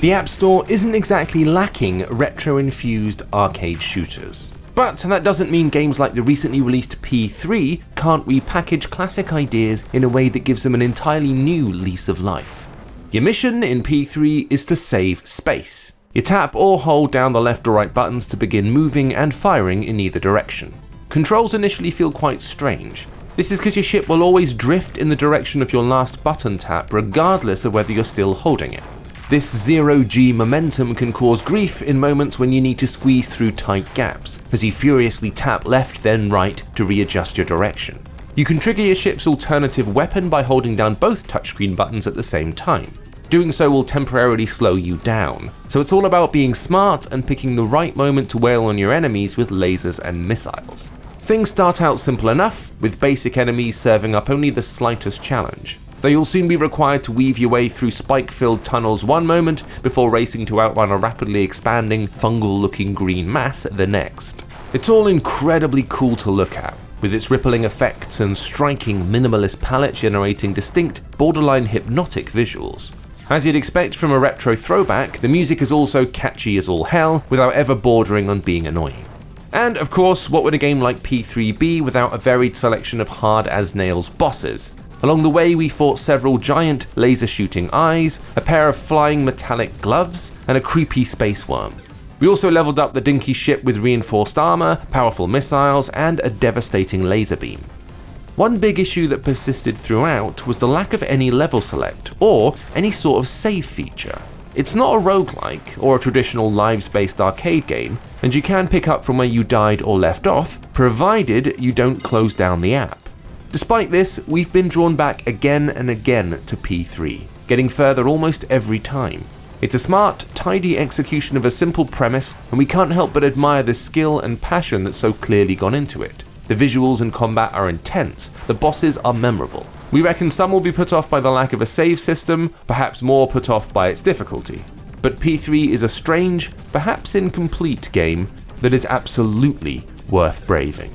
The App Store isn't exactly lacking retro-infused arcade shooters. But that doesn't mean games like the recently released P.3 can't repackage classic ideas in a way that gives them an entirely new lease of life. Your mission in P.3 is to save space. You tap or hold down the left or right buttons to begin moving and firing in either direction. Controls initially feel quite strange. This is because your ship will always drift in the direction of your last button tap regardless of whether you're still holding it. This zero-G momentum can cause grief in moments when you need to squeeze through tight gaps, as you furiously tap left then right to readjust your direction. You can trigger your ship's alternative weapon by holding down both touchscreen buttons at the same time. Doing so will temporarily slow you down, so it's all about being smart and picking the right moment to wail on your enemies with lasers and missiles. Things start out simple enough, with basic enemies serving up only the slightest challenge, though you'll soon be required to weave your way through spike-filled tunnels one moment before racing to outrun a rapidly expanding, fungal-looking green mass the next. It's all incredibly cool to look at, with its rippling effects and striking minimalist palette generating distinct, borderline hypnotic visuals. As you'd expect from a retro throwback, the music is also catchy as all hell, without ever bordering on being annoying. And of course, what would a game like P.3 be without a varied selection of hard-as-nails bosses? Along the way, we fought several giant laser-shooting eyes, a pair of flying metallic gloves, and a creepy space worm. We also leveled up the dinky ship with reinforced armor, powerful missiles, and a devastating laser beam. One big issue that persisted throughout was the lack of any level select, or any sort of save feature. It's not a roguelike, or a traditional lives-based arcade game, and you can pick up from where you died or left off, provided you don't close down the app. Despite this, we've been drawn back again and again to P.3, getting further almost every time. It's a smart, tidy execution of a simple premise, and we can't help but admire the skill and passion that's so clearly gone into it. The visuals and combat are intense, the bosses are memorable. We reckon some will be put off by the lack of a save system, perhaps more put off by its difficulty. But P.3 is a strange, perhaps incomplete game that is absolutely worth braving.